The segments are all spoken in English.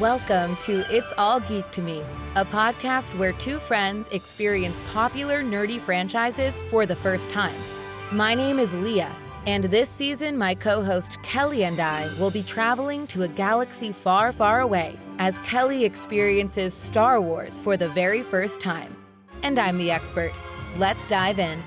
Welcome to It's All Geek to Me, a podcast where two friends experience popular nerdy franchises for the first time. My name is Leah, and this season my co-host Kelli and I will be traveling to a galaxy far, far away as Kelli experiences Star Wars for the very first time. And I'm the expert. Let's dive in.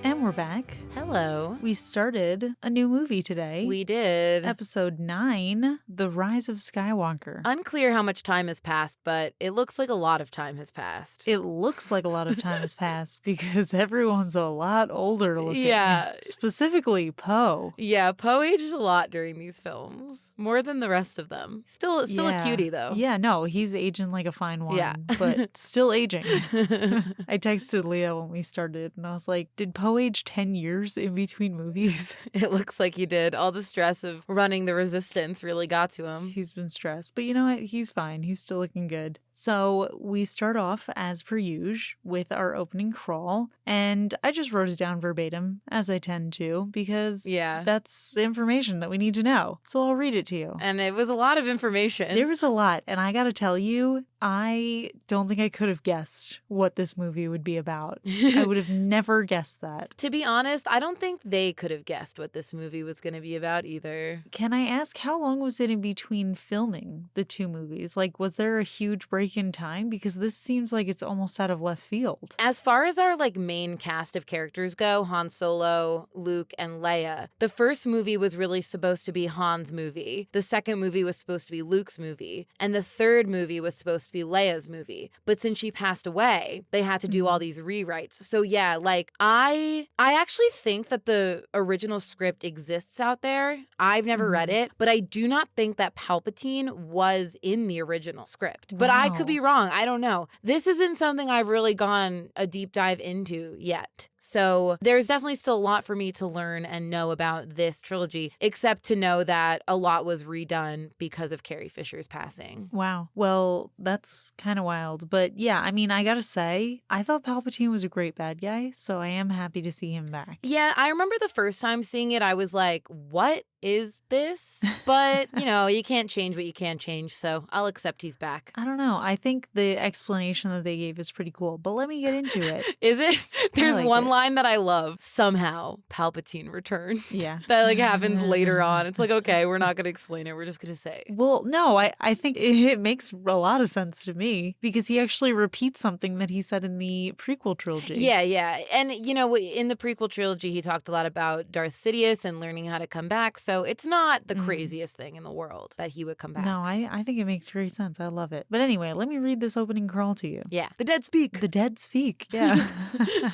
And we're back. Hello. We started a new movie today. We did. Episode 9, The Rise of Skywalker. Unclear how much time has passed, but it looks like a lot of time has passed. It looks like a lot of time has passed because everyone's a lot older looking. Yeah. Specifically, Poe. Yeah, Poe aged a lot during these films. More than the rest of them. Still a cutie, though. Yeah, no, he's aging like a fine wine, Yeah. but still aging. I texted Leah when we started, and I was like, did Poe age 10 years in between movies? It looks like he did. All the stress of running the Resistance really got to him. He's been stressed. But you know what? He's fine. He's still looking good. So we start off, as per usual, with our opening crawl. And I just wrote it down verbatim, as I tend to, because that's the information that we need to know. So I'll read it to you. And it was a lot of information. There was a lot. And I gotta tell you, I don't think I could have guessed what this movie would be about. I would have never guessed that. To be honest, I don't think they could have guessed what this movie was going to be about either. Can I ask, how long was it in between filming the two movies? Like, was there a huge break in time? Because this seems like it's almost out of left field. As far as our main cast of characters go, Han Solo, Luke, and Leia, the first movie was really supposed to be Han's movie. The second movie was supposed to be Luke's movie. And the third movie was supposed to be Leia's movie. But since she passed away, they had to do all these rewrites. So yeah, I actually think that the original script exists out there. I've never read it, but I do not think that Palpatine was in the original script. But I could be wrong. I don't know. This isn't something I've really gone a deep dive into yet. So there's definitely still a lot for me to learn and know about this trilogy, except to know that a lot was redone because of Carrie Fisher's passing. Wow. Well, that's kind of wild. But yeah, I mean, I gotta say, I thought Palpatine was a great bad guy, so I am happy to see him back. Yeah, I remember the first time seeing it, I was like, what is this? But, you can't change what you can't change, so I'll accept he's back. I don't know. I think the explanation that they gave is pretty cool, but let me get into it. Is it? There's one line that I love. Somehow, Palpatine returned. Yeah. That happens later on. It's like, okay, we're not going to explain it. We're just going to say. Well, no, I think it makes a lot of sense to me because he actually repeats something that he said in the prequel trilogy. Yeah. And, in the prequel trilogy, he talked a lot about Darth Sidious and learning how to come back. So it's not the craziest thing in the world that he would come back. No, I think it makes great sense. I love it. But anyway, let me read this opening crawl to you. Yeah. The dead speak. The dead speak. Yeah.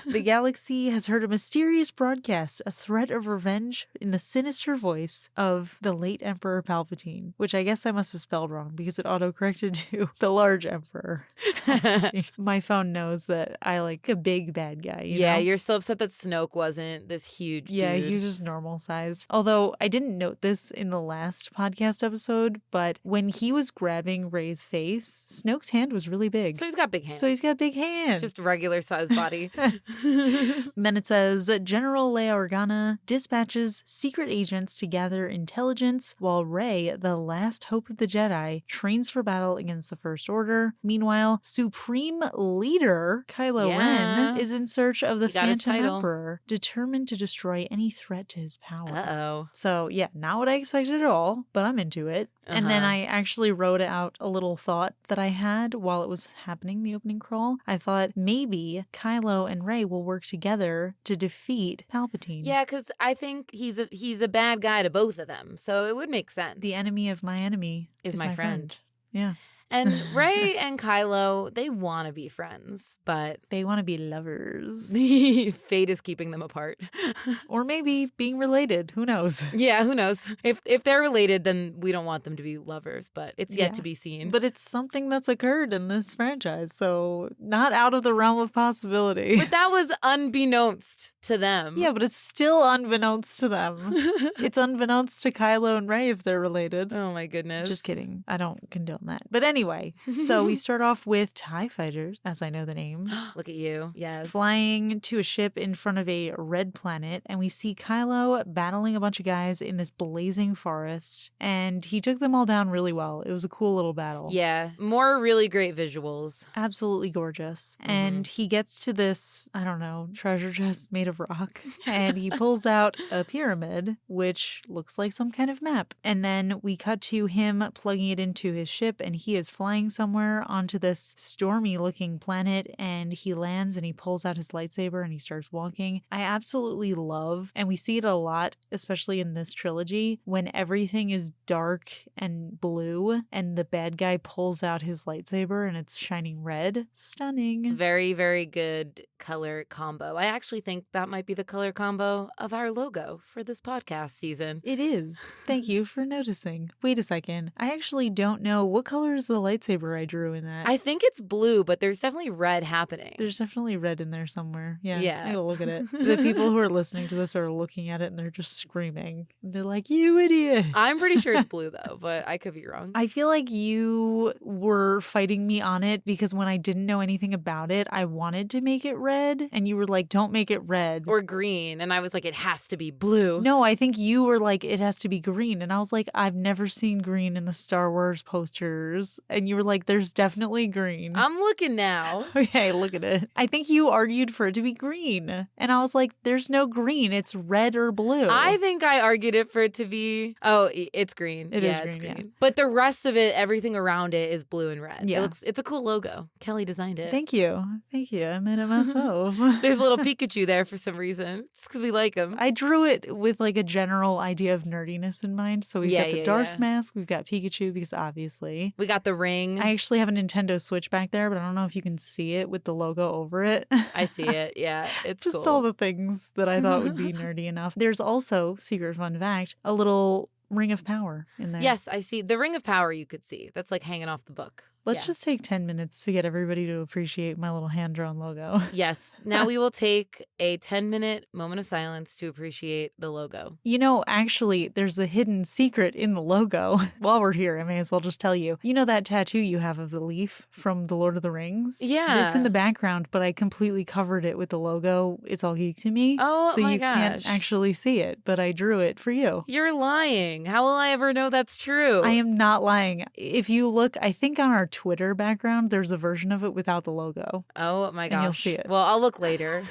The galaxy has heard a mysterious broadcast, a threat of revenge in the sinister voice of the late Emperor Palpatine, which I guess I must have spelled wrong because it autocorrected to the large Emperor. My phone knows that I like a big bad guy. You know? You're still upset that Snoke wasn't this huge dude. Yeah, he was just normal sized. Although I didn't note this in the last podcast episode, but when he was grabbing Rey's face, Snoke's hand was really big. So he's got big hands. Just regular sized body. Then it says, General Leia Organa dispatches secret agents to gather intelligence while Rey, the last hope of the Jedi, trains for battle against the First Order. Meanwhile, Supreme Leader Kylo Ren is in search of the Phantom Emperor, determined to destroy any threat to his power. Uh-oh. So yeah, not what I expected at all, but I'm into it. And then I actually wrote out a little thought that I had while it was happening, the opening crawl. I thought maybe Kylo and Rey will work together to defeat Palpatine. Yeah, because I think he's a bad guy to both of them, so it would make sense. The enemy of my enemy is my friend. Yeah. And Rey and Kylo, they want to be friends, but they want to be lovers. Fate is keeping them apart. Or maybe being related. Who knows? Yeah, who knows? If they're related, then we don't want them to be lovers, but it's yet to be seen. But it's something that's occurred in this franchise, so not out of the realm of possibility. But that was unbeknownst to them. Yeah, but it's still unbeknownst to them. It's unbeknownst to Kylo and Rey if they're related. Oh my goodness. Just kidding. I don't condone that. But Anyway, so we start off with TIE fighters, as I know the name. Look at you. Yes. Flying to a ship in front of a red planet, and we see Kylo battling a bunch of guys in this blazing forest, and he took them all down really well. It was a cool little battle. Yeah. More really great visuals. Absolutely gorgeous. And he gets to this, I don't know, treasure chest made of rock, and he pulls out a pyramid, which looks like some kind of map. And then we cut to him plugging it into his ship, and he is flying somewhere onto this stormy looking planet, and he lands and he pulls out his lightsaber and he starts walking. I absolutely love, and we see it a lot, especially in this trilogy, when everything is dark and blue and the bad guy pulls out his lightsaber and it's shining red. Stunning. Very, very good color combo. I actually think that might be the color combo of our logo for this podcast season. It is. Thank you for noticing. Wait a second. I actually don't know. What color is the lightsaber I drew in that? I think it's blue, but there's definitely red happening. There's definitely red in there somewhere. Yeah. Yeah. I gotta look at it. The people who are listening to this are looking at it and they're just screaming. They're like, you idiot. I'm pretty sure it's blue though, but I could be wrong. I feel like you were fighting me on it because when I didn't know anything about it, I wanted to make it red. And you were like, don't make it red. Or green. And I was like, it has to be blue. No, I think you were like, it has to be green. And I was like, I've never seen green in the Star Wars posters. And you were like, there's definitely green. I'm looking now. Okay, look at it. I think you argued for it to be green. And I was like, there's no green. It's red or blue. I think I argued it for it to be, it's green. It is green, green. yeah. But the rest of it, everything around it is blue and red. Yeah. It's a cool logo. Kelly designed it. Thank you. Thank you. I made it myself. There's a little Pikachu there for some reason, just because we like him. I drew it with like a general idea of nerdiness in mind. So we've got the Darth mask, we've got Pikachu because obviously. We got the ring. I actually have a Nintendo Switch back there, but I don't know if you can see it with the logo over it. I see it. Yeah, it's just cool. all the things that I thought would be nerdy enough. There's also, secret fun fact, a little ring of power in there. Yes, I see. The ring of power you could see. That's like hanging off the book. Let's just take 10 minutes to get everybody to appreciate my little hand-drawn logo. Yes. Now we will take a 10-minute moment of silence to appreciate the logo. You know, actually, there's a hidden secret in the logo. While we're here, I may as well just tell you. You know that tattoo you have of the leaf from The Lord of the Rings? Yeah. It's in the background, but I completely covered it with the logo. It's all Geek to me. Oh, so my you can't actually see it, but I drew it for you. You're lying. How will I ever know that's true? I am not lying. If you look, I think on our Twitter background, there's a version of it without the logo. Oh my gosh. And you'll see it. Well, I'll look later.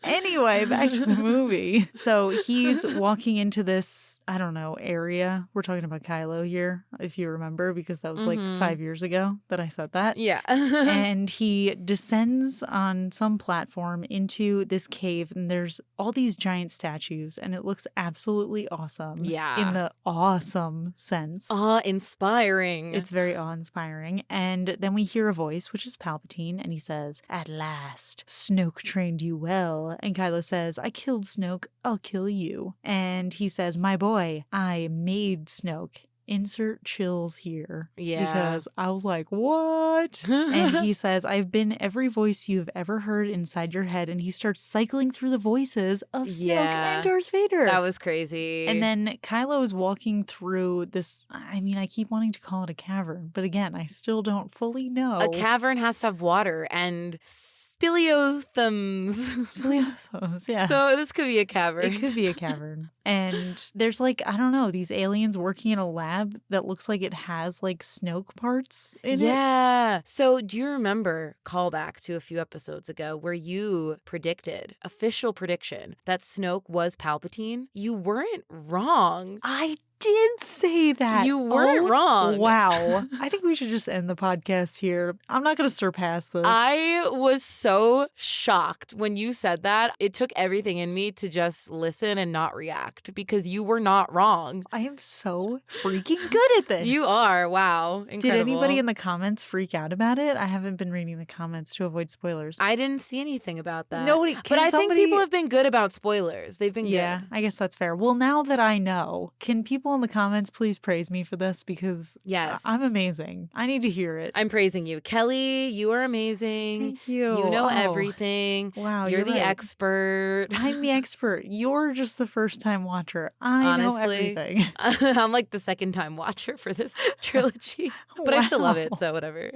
Anyway, back to the movie. So he's walking into this, I don't know, area. We're talking about Kylo here, if you remember, because that was like 5 years ago that I said that. Yeah. And he descends on some platform into this cave, and there's all these giant statues, and it looks absolutely awesome. Yeah. In the awesome sense. Awe-inspiring. It's very awe-inspiring. And then we hear a voice, which is Palpatine, and he says, "At last, Snoke trained you well." And Kylo says, "I killed Snoke, I'll kill you." And he says, "My boy, I made Snoke." Insert chills here. Yeah. Because I was like, what? And he says, "I've been every voice you've ever heard inside your head." And he starts cycling through the voices of Snoke and Darth Vader. That was crazy. And then Kylo is walking through this, I mean, I keep wanting to call it a cavern, but again, I still don't fully know. A cavern has to have water and speleothems. Speleothems, yeah. So this could be a cavern. It could be a cavern. And there's like, I don't know, these aliens working in a lab that looks like it has like Snoke parts in it. Yeah. So do you remember, callback to a few episodes ago, where you predicted, official prediction, that Snoke was Palpatine? You weren't wrong. I did say that. You weren't wrong. Wow. I think we should just end the podcast here. I'm not going to surpass this. I was so shocked when you said that. It took everything in me to just listen and not react because you were not wrong. I am so freaking good at this. You are. Wow. Incredible. Did anybody in the comments freak out about it? I haven't been reading the comments to avoid spoilers. I didn't see anything about that. Nobody. But I think people have been good about spoilers. They've been good. Yeah, I guess that's fair. Well, now that I know, can people people in the comments, please praise me for this because Yes. I'm amazing. I need to hear it. I'm praising you. Kelly, you are amazing. Thank you. You know Oh, everything. Wow, You're the right. expert. I'm the expert. You're just the first time watcher. I know Honestly, everything. I'm like the second time watcher for this trilogy. But I still love it, so whatever.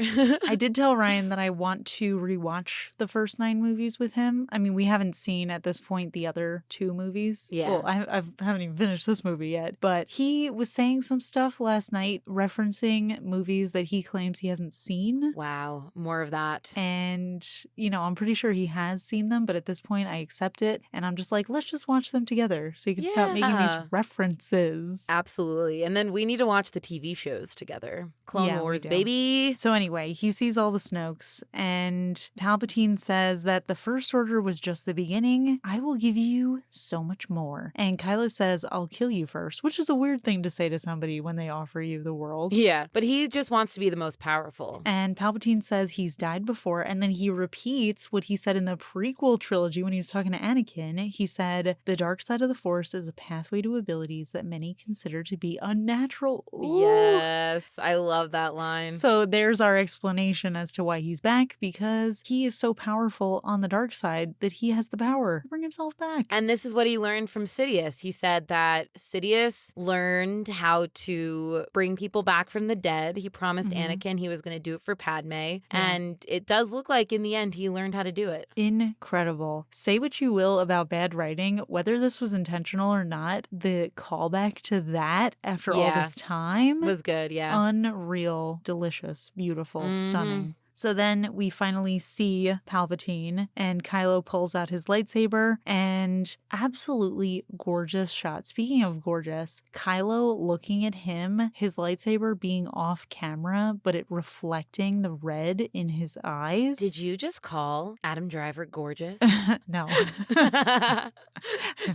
I did tell Ryan that I want to rewatch the first 9 movies with him. I mean, we haven't seen at this point the other 2 movies. Yeah. Well, I haven't even finished this movie yet. But he was saying some stuff last night referencing movies that he claims he hasn't seen. Wow, more of that. And, you know, I'm pretty sure he has seen them, but at this point I accept it. And I'm just like, let's just watch them together so you can stop making these references. Absolutely. And then we need to watch the TV shows together. Clone Wars, baby. So anyway, he sees all the Snokes, and Palpatine says that the First Order was just the beginning. I will give you so much more. And Kylo says, I'll kill you first, which is a weird thing to say to somebody when they offer you the world. Yeah, but he just wants to be the most powerful. And Palpatine says he's died before, and then he repeats what he said in the prequel trilogy when he was talking to Anakin. He said, the dark side of the Force is a pathway to abilities that many consider to be unnatural. Ooh. Yes, I love that line. So there's our explanation as to why he's back, because he is so powerful on the dark side that he has the power to bring himself back. And this is what he learned from Sidious. He said that Sidious learned how to bring people back from the dead. He promised Anakin he was going to do it for Padme. Yeah. And it does look like in the end he learned how to do it. Incredible. Say what you will about bad writing, whether this was intentional or not, the callback to that after all this time was good, yeah. Unreal, delicious, beautiful, stunning. So then we finally see Palpatine, and Kylo pulls out his lightsaber, and absolutely gorgeous shot. Speaking of gorgeous, Kylo looking at him, his lightsaber being off camera, but it reflecting the red in his eyes. Did you just call Adam Driver gorgeous? No.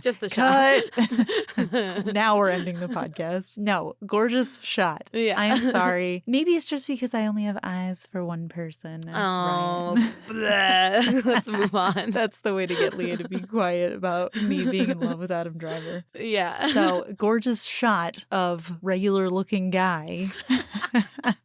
Just the shot. Now we're ending the podcast. No, gorgeous shot. Yeah. I'm sorry. Maybe it's just because I only have eyes for one person. Let's move on. That's the way to get Leah to be quiet about me being in love with Adam Driver. Yeah. So, gorgeous shot of regular looking guy.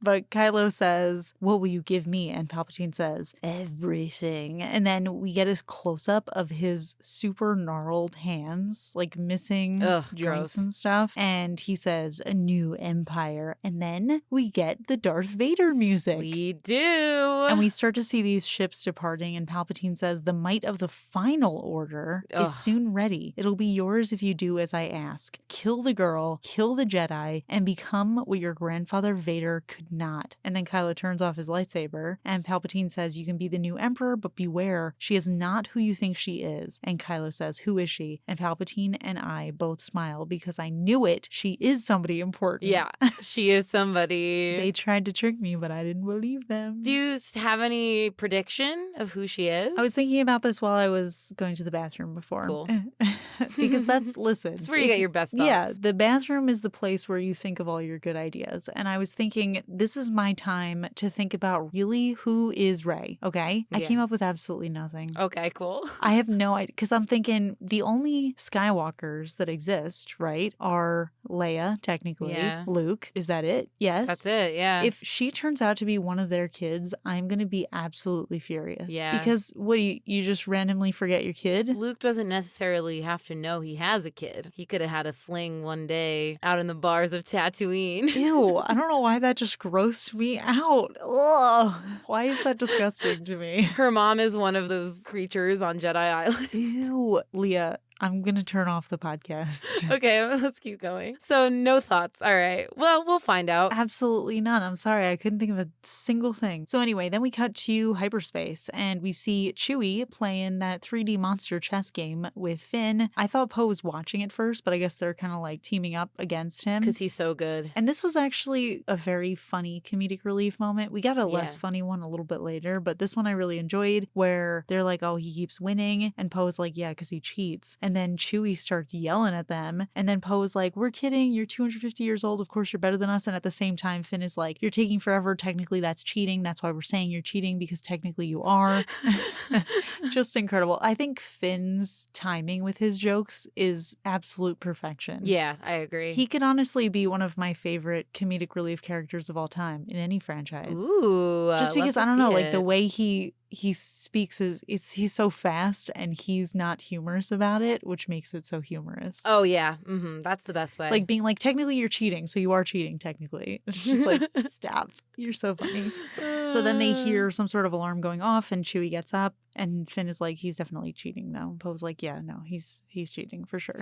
But Kylo says, what will you give me? And Palpatine says, everything. And then we get a close up of his super gnarled hands, like missing joints and stuff. And he says, a new empire. And then we get the Darth Vader music. We do. And we start to see these ships departing, and Palpatine says, the might of the final order is soon ready. It'll be yours if you do as I ask. Kill the girl, kill the Jedi, and become what your grandfather Vader could not. And then Kylo turns off his lightsaber, and Palpatine says, you can be the new emperor, but beware, she is not who you think she is. And Kylo says, who is she? And Palpatine and I both smile because I knew it. She is somebody important. Yeah, she is somebody. They tried to trick me, but I didn't believe them. Do you have any prediction of who she is? I was thinking about this while I was going to the bathroom before. Cool. Because that's where you get your best thoughts. Yeah, the bathroom is the place where you think of all your good ideas. And I was thinking, this is my time to think about really who is Rey, okay? I came up with absolutely nothing. Okay, cool. I have no idea, because I'm thinking the only Skywalkers that exist, right, are Leia, technically, Luke. Is that it? Yes. That's it, yeah. If she turns out to be one of their kids, I'm going to be absolutely furious. Yeah. Because, what, you just randomly forget your kid? Luke doesn't necessarily have to know he has a kid. He could have had a fling one day out in the bars of Tatooine. Ew, I don't know why that just grossed me out. Ugh. Why is that disgusting to me? Her mom is one of those creatures on Jedi Island. Ew, Leah. I'm going to turn off the podcast. Okay, let's keep going. So no thoughts. All right. Well, we'll find out. Absolutely none. I'm sorry. I couldn't think of a single thing. So anyway, then we cut to hyperspace and we see Chewie playing that 3D monster chess game with Finn. I thought Poe was watching it first, but I guess they're kind of like teaming up against him. Because he's so good. And this was actually a very funny comedic relief moment. We got a less funny one a little bit later, but this one I really enjoyed where they're like, oh, he keeps winning. And Poe's like, yeah, because he cheats. And then Chewie starts yelling at them. And then Poe is like, we're kidding. You're 250 years old. Of course, you're better than us. And at the same time, Finn is like, you're taking forever. Technically, that's cheating. That's why we're saying you're cheating, because technically you are. Just incredible. I think Finn's timing with his jokes is absolute perfection. Yeah, I agree. He could honestly be one of my favorite comedic relief characters of all time in any franchise. Ooh. Just because, I don't know, like the way he speaks he's so fast and he's not humorous about it, which makes it so humorous. Oh, yeah. That's the best way. Like being like, technically you're cheating, so you are cheating technically. It's just like, stop. You're so funny. So then they hear some sort of alarm going off and Chewie gets up and Finn is like, he's definitely cheating though. Poe's like, yeah, no, he's cheating for sure.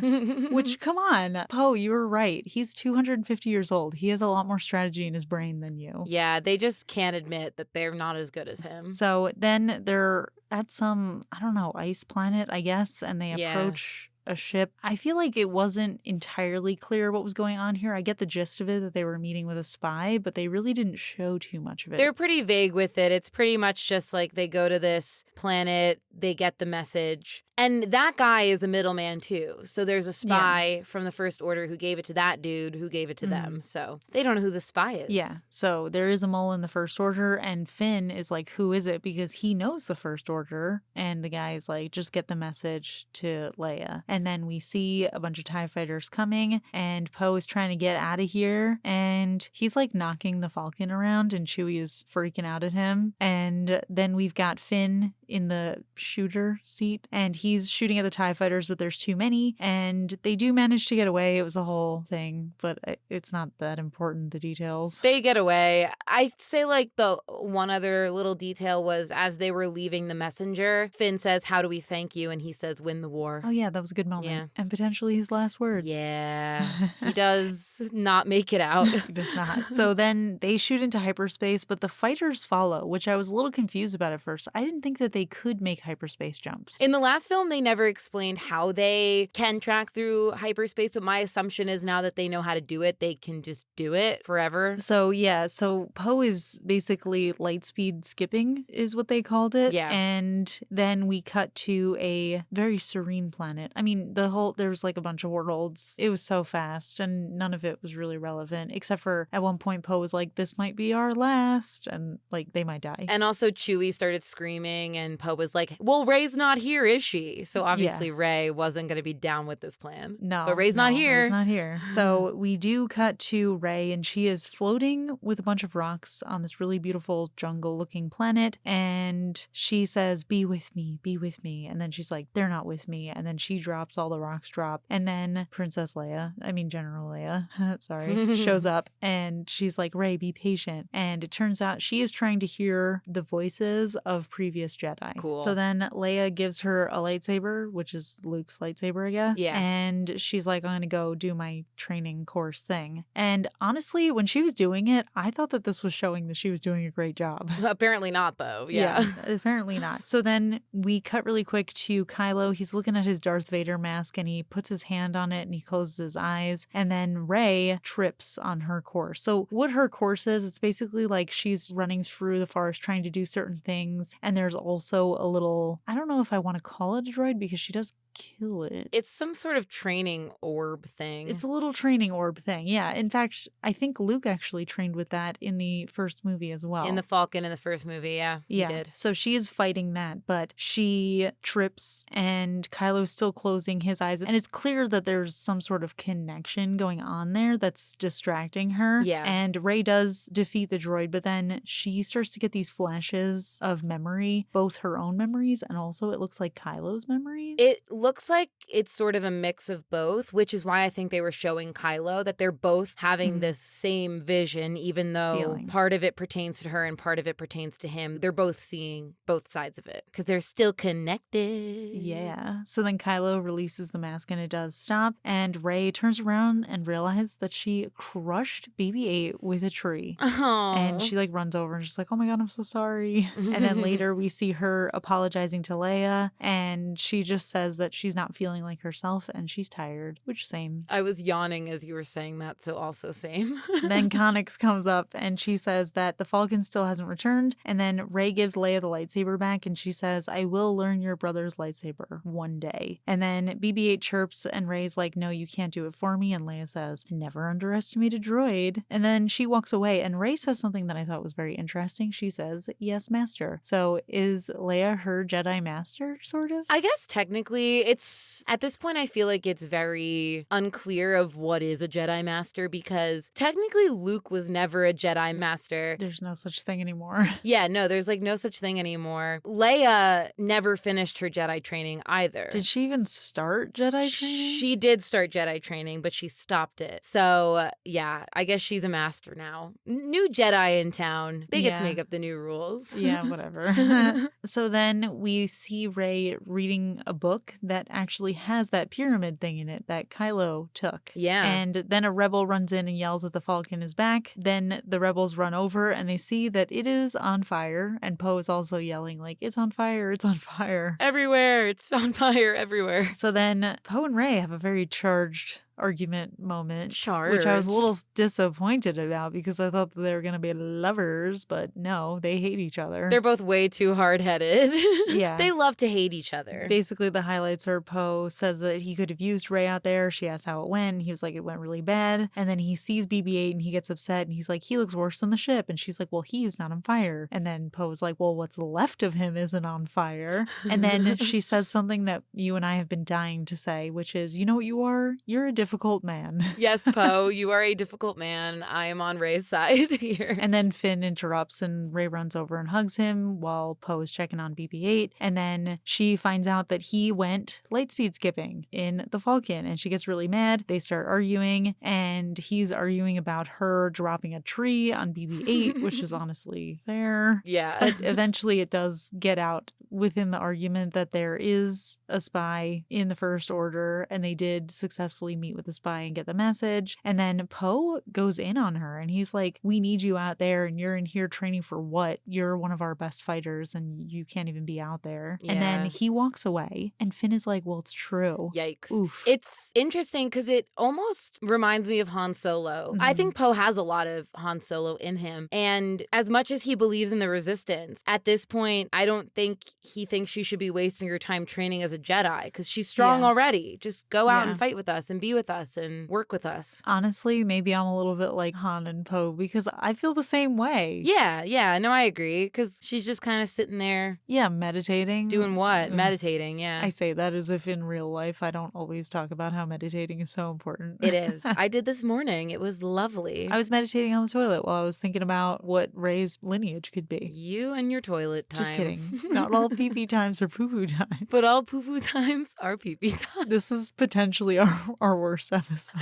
Which, come on, Poe, you were right. He's 250 years old. He has a lot more strategy in his brain than you. Yeah, they just can't admit that they're not as good as him. So then they're at some, I don't know, ice planet, I guess, and they approach a ship. I feel like it wasn't entirely clear what was going on here. I get the gist of it, that they were meeting with a spy, but they really didn't show too much of it. They're pretty vague with it. It's pretty much just like they go to this planet, they get the message. And that guy is a middleman too. So there's a spy from the First Order who gave it to that dude who gave it to them. So they don't know who the spy is. Yeah. So there is a mole in the First Order and Finn is like, who is it? Because he knows the First Order. And the guy is like, just get the message to Leia. And then we see a bunch of TIE fighters coming and Poe is trying to get out of here. And he's like knocking the Falcon around and Chewie is freaking out at him. And then we've got Finn in the shooter seat and he's shooting at the TIE fighters, but there's too many and they do manage to get away. It was a whole thing, but it's not that important, the details. They get away. I'd say like the one other little detail was as they were leaving the messenger, Finn says, how do we thank you? And he says, win the war. Oh yeah, that was a good moment. Yeah. And potentially his last words. Yeah. He does not make it out. He does not. So then they shoot into hyperspace, but the fighters follow, which I was a little confused about at first. I didn't think that they could make hyperspace jumps. In the last film, they never explained how they can track through hyperspace, but my assumption is now that they know how to do it, they can just do it forever. So yeah, so Poe is basically light speed skipping is what they called it. Yeah. And then we cut to a very serene planet. I mean, there was like a bunch of worlds. It was so fast and none of it was really relevant, except for at one point Poe was like, this might be our last, and like they might die. And also Chewie started screaming and Poe was like, well, Rey's not here, is she? So obviously Rey wasn't going to be down with this plan. No. But Rey's not here. Rey's not here. So we do cut to Rey and she is floating with a bunch of rocks on this really beautiful jungle looking planet. And she says, be with me, be with me. And then she's like, they're not with me. And then she drops, all the rocks drop. And then General Leia, sorry, shows up and she's like, Rey, be patient. And it turns out she is trying to hear the voices of previous Jedi. Cool. So then Leia gives her a lightsaber, which is Luke's lightsaber, I guess. Yeah. And she's like, I'm going to go do my training course thing. And honestly, when she was doing it, I thought that this was showing that she was doing a great job. Apparently not, though. Yeah. Apparently not. So then we cut really quick to Kylo. He's looking at his Darth Vader mask and he puts his hand on it and he closes his eyes. And then Rey trips on her course. So what her course is, it's basically like she's running through the forest trying to do certain things. And there's also a little, I don't know if I want to call it a droid because she does kill it. It's some sort of training orb thing. It's a little training orb thing. Yeah. In fact, I think Luke actually trained with that in the first movie as well. In the Falcon in the first movie, yeah. He did. So she is fighting that, but she trips and Kylo's still closing his eyes. And it's clear that there's some sort of connection going on there that's distracting her. Yeah. And Rey does defeat the droid, but then she starts to get these flashes of memory, both her own memories and also it looks like Kylo's memories. It looks like it's sort of a mix of both, which is why I think they were showing Kylo that they're both having this same vision, even though part of it pertains to her and part of it pertains to him. They're both seeing both sides of it because they're still connected. Yeah. So then Kylo releases the mask and it does stop. And Rey turns around and realizes that she crushed BB-8 with a tree. Oh. And she like runs over and she's like, oh my God, I'm so sorry. And then later we see her apologizing to Leia and she just says that that she's not feeling like herself and she's tired, which same. I was yawning as you were saying that, so also same. Then Connix comes up and she says that the Falcon still hasn't returned. And then Rey gives Leia the lightsaber back and she says, I will learn your brother's lightsaber one day. And then BB-8 chirps and Rey's like, no, you can't do it for me. And Leia says, never underestimate a droid. And then she walks away and Rey says something that I thought was very interesting. She says, yes, master. So is Leia her Jedi master, sort of? I guess technically it's, at this point I feel like it's very unclear of what is a Jedi master because technically Luke was never a Jedi master. There's no such thing anymore. Yeah, no, there's like no such thing anymore. Leia never finished her Jedi training either. Did she even start Jedi training? She did start Jedi training, but she stopped it. So yeah, I guess she's a master now. New Jedi in town. They get to make up the new rules. Yeah, whatever. So then we see Rey reading a book that actually has that pyramid thing in it that Kylo took. Yeah. And then a rebel runs in and yells that the Falcon is back. Then the rebels run over and they see that it is on fire. And Poe is also yelling like, it's on fire, it's on fire. Everywhere, it's on fire everywhere. So then Poe and Rey have a very charged argument moment, Charged. which I was a little disappointed about because I thought that they were going to be lovers, but no, they hate each other. They're both way too hard-headed. Yeah. They love to hate each other. Basically, the highlights are Poe says that he could have used Rey out there. She asks how it went. He was like, it went really bad. And then he sees BB-8 and he gets upset and he's like, he looks worse than the ship. And she's like, well, he's not on fire. And then Poe's like, well, what's left of him isn't on fire. And then she says something that you and I have been dying to say, which is, you know what you are? You're a difficult man. Yes, Poe, you are a difficult man. I am on Rey's side here. And then Finn interrupts and Rey runs over and hugs him while Poe is checking on BB-8. And then she finds out that he went lightspeed skipping in the Falcon and she gets really mad. They start arguing and he's arguing about her dropping a tree on BB-8, which is honestly fair. Yeah. But eventually it does get out within the argument that there is a spy in the First Order and they did successfully meet with the spy and get the message. And then Poe goes in on her and he's like, we need you out there and you're in here training for what? You're one of our best fighters and you can't even be out there. Yeah. And then he walks away and Finn is like, well, it's true. Yikes. Oof. It's interesting because it almost reminds me of Han Solo. I think Poe has a lot of Han Solo in him. And as much as he believes in the Resistance, at this point, I don't think he thinks you should be wasting your time training as a Jedi because she's strong already. Just go out and fight with us and be with us and work with us. Honestly, maybe I'm a little bit like Han and Poe because I feel the same way. Yeah. No, I agree because she's just kind of sitting there. Yeah, meditating. Doing what? Meditating, yeah. I say that as if in real life I don't always talk about how meditating is so important. It is. I did this morning. It was lovely. I was meditating on the toilet while I was thinking about what Rey's lineage could be. You and your toilet time. Just kidding. Not all pee-pee times are poo-poo time. But all poo-poo times are pee-pee times. This is potentially our worst episode.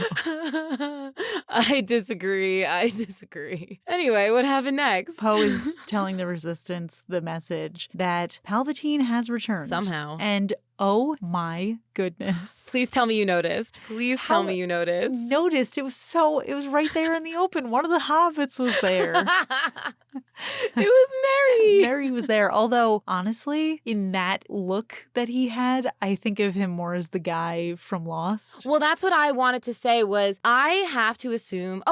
I disagree. Anyway, what happened next? Poe is telling the Resistance the message that Palpatine has returned. Somehow. And oh my goodness. Please tell me you noticed. Tell me you noticed. Noticed. It was right there in the open. One of the hobbits was there. It was Mary. Mary was there. Although, honestly, in that look that he had, I think of him more as the guy from Lost. Well, that's what I wanted to say was I have to assume,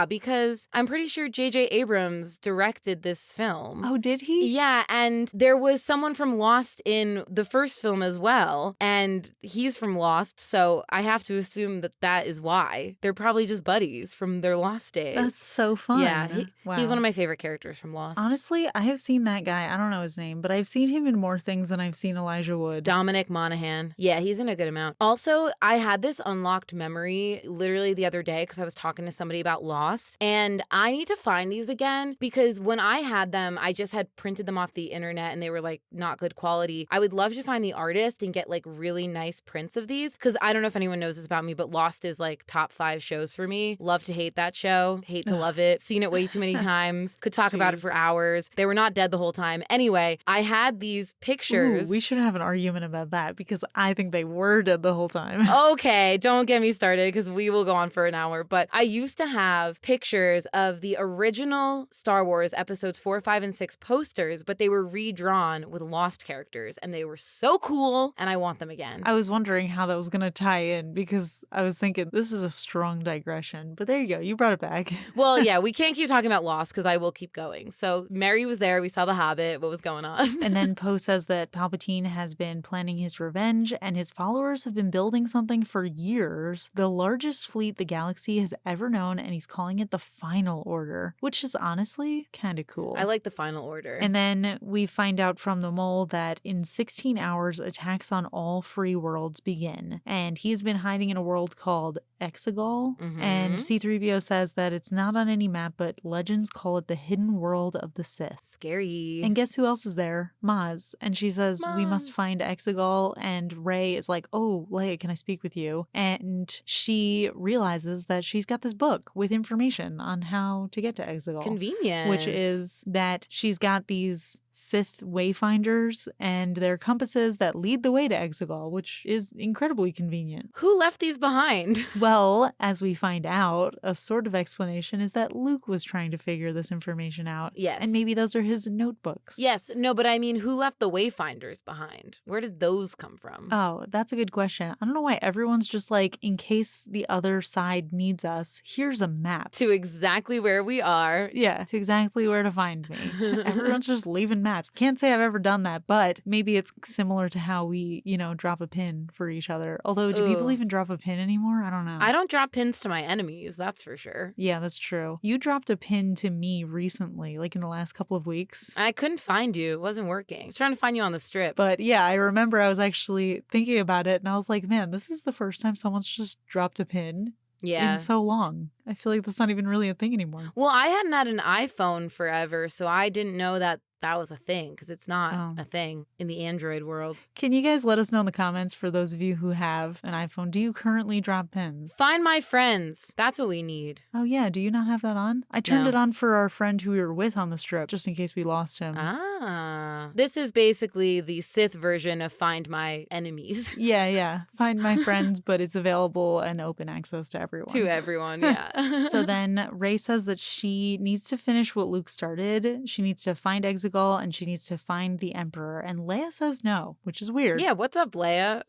because I'm pretty sure J.J. Abrams directed this film. Oh, did he? Yeah, and there was someone from Lost in the first film as well, and he's from Lost, so I have to assume that is why. They're probably just buddies from their Lost days. That's so fun. Yeah, he's one of my my favorite characters from Lost. Honestly, I have seen that guy. I don't know his name, but I've seen him in more things than I've seen Elijah Wood. Dominic Monaghan. Yeah, he's in a good amount. Also, I had this unlocked memory literally the other day because I was talking to somebody about Lost, and I need to find these again because when I had them, I just had printed them off the internet and they were like not good quality. I would love to find the artist and get like really nice prints of these because I don't know if anyone knows this about me, but Lost is like top 5 shows for me. Love to hate that show. Hate to love it. Seen it way too many times. Could talk about it for hours. They were not dead the whole time. Anyway, I had these pictures. Ooh, we should have an argument about that because I think they were dead the whole time. Okay, don't get me started because we will go on for an hour. But I used to have pictures of the original Star Wars episodes 4, 5, and 6 posters, but they were redrawn with Lost characters and they were so cool. mole, and I want them again. I was wondering how that was going to tie in because I was thinking this is a strong digression. But there you go. You brought it back. Well, yeah, we can't keep talking about Lost because I will keep going. So Mary was there. We saw The Hobbit. What was going on? And then Poe says that Palpatine has been planning his revenge and his followers have been building something for years, the largest fleet the galaxy has ever known, and he's calling it the Final Order, which is honestly kind of cool. I like the Final Order. And then we find out from the mole that in 16 hours, attacks on all free worlds begin. And he's been hiding in a world called Exegol. And C-3PO says that it's not on any map, but legends call it the hidden world of the Sith. Scary. And guess who else is there? Maz. And she says, we must find Exegol. And Rey is like, oh, Leia, can I speak with you? And she realizes that she's got this book with information on how to get to Exegol. Convenient. Which is that she's got these Sith wayfinders and their compasses that lead the way to Exegol, which is incredibly convenient. Who left these behind? Well, as we find out, a sort of explanation is that Luke was trying to figure this information out. Yes. And maybe those are his notebooks. Yes. No, but I mean, who left the wayfinders behind? Where did those come from? Oh, that's a good question. I don't know why everyone's just like, in case the other side needs us, here's a map. To exactly where we are. Yeah, to exactly where to find me. Everyone's just leaving maps. Can't say I've ever done that, but maybe it's similar to how we, drop a pin for each other. Although, do people even drop a pin anymore? I don't know. I don't drop pins to my enemies, that's for sure. Yeah, that's true. You dropped a pin to me recently, like in the last couple of weeks. I couldn't find you. It wasn't working. I was trying to find you on the strip. But yeah, I remember I was actually thinking about it and I was like, man, this is the first time someone's just dropped a pin. Yeah. In so long. I feel like that's not even really a thing anymore. Well, I hadn't had an iPhone forever, so I didn't know that was a thing because it's not a thing in the Android world. Can you guys let us know in the comments for those of you who have an iPhone? Do you currently drop pins? Find my friends. That's what we need. Oh, yeah. Do you not have that on? I turned it on for our friend who we were with on the strip just in case we lost him. This is basically the Sith version of Find My Enemies. Yeah. Find my friends, but it's available and open access to everyone. To everyone, yeah. So then Rey says that she needs to finish what Luke started. She needs to find Exegol and she needs to find the Emperor. And Leia says no, which is weird. Yeah, what's up, Leia?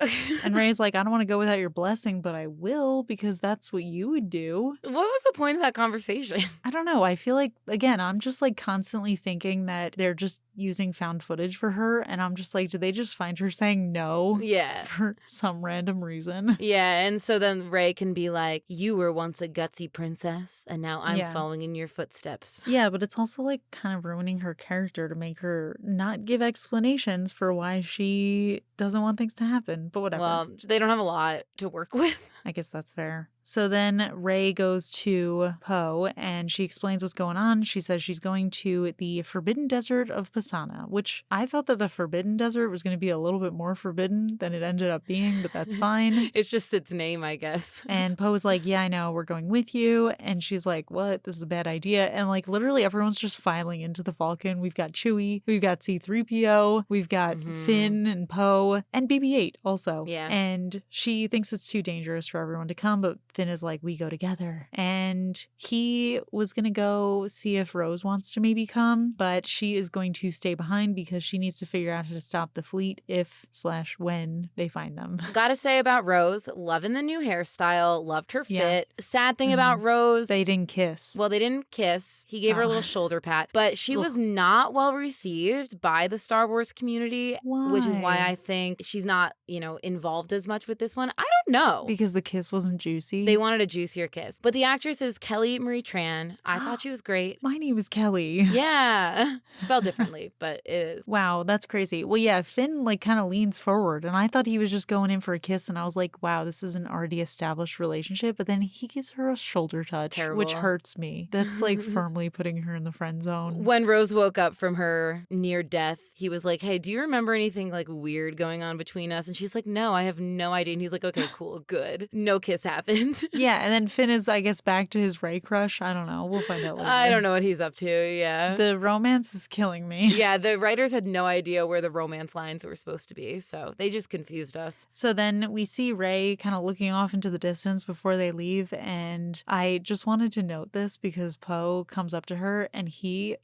And Rey's like, I don't want to go without your blessing, but I will because that's what you would do. What was the point of that conversation? I don't know. I feel like, again, I'm just like constantly thinking that they're just using found footage for her. And I'm just like, did they just find her saying no? Yeah. For some random reason. Yeah. And so then Rey can be like, you were once a gutsy princess and now I'm following in your footsteps. Yeah, but it's also like kind of ruining her character to make her not give explanations for why she doesn't want things to happen. But whatever. Well, they don't have a lot to work with. I guess that's fair. So then Rey goes to Poe and she explains what's going on. She says she's going to the Forbidden Desert of Pisana, which I thought that the Forbidden Desert was going to be a little bit more forbidden than it ended up being, but that's fine. It's just its name, I guess. And Poe was like, yeah, I know, we're going with you. And she's like, what? This is a bad idea. And like literally everyone's just filing into the Falcon. We've got Chewie, we've got C-3PO, we've got Finn and Poe and BB-8 also. Yeah. And she thinks it's too dangerous for everyone to come, but Finn is like, we go together. And he was going to go see if Rose wants to maybe come, but she is going to stay behind because she needs to figure out how to stop the fleet if/when they find them. Gotta say about Rose, loving the new hairstyle, loved her fit. Sad thing about Rose. They didn't kiss. Well, they didn't kiss. He gave her a little shoulder pat, but she was not well received by the Star Wars community, which is why I think she's not, involved as much with this one. I don't know. Because the kiss wasn't juicy. They wanted a juicier kiss. But the actress is Kelly Marie Tran. I thought she was great. My name is Kelly. Yeah. Spelled differently, but it is. Wow, that's crazy. Well, yeah, Finn kind of leans forward and I thought he was just going in for a kiss and I was like, wow, this is an already established relationship. But then he gives her a shoulder touch, which hurts me. That's firmly putting her in the friend zone. When Rose woke up from her near death, he was like, hey, do you remember anything weird going on between us? And she's like, no, I have no idea. And he's like, okay, cool, good. No kiss happened. Yeah, and then Finn is, I guess, back to his Rey crush. I don't know. We'll find out later. I don't know what he's up to, yeah. The romance is killing me. Yeah, the writers had no idea where the romance lines were supposed to be, so they just confused us. So then we see Rey kind of looking off into the distance before they leave, and I just wanted to note this because Poe comes up to her and he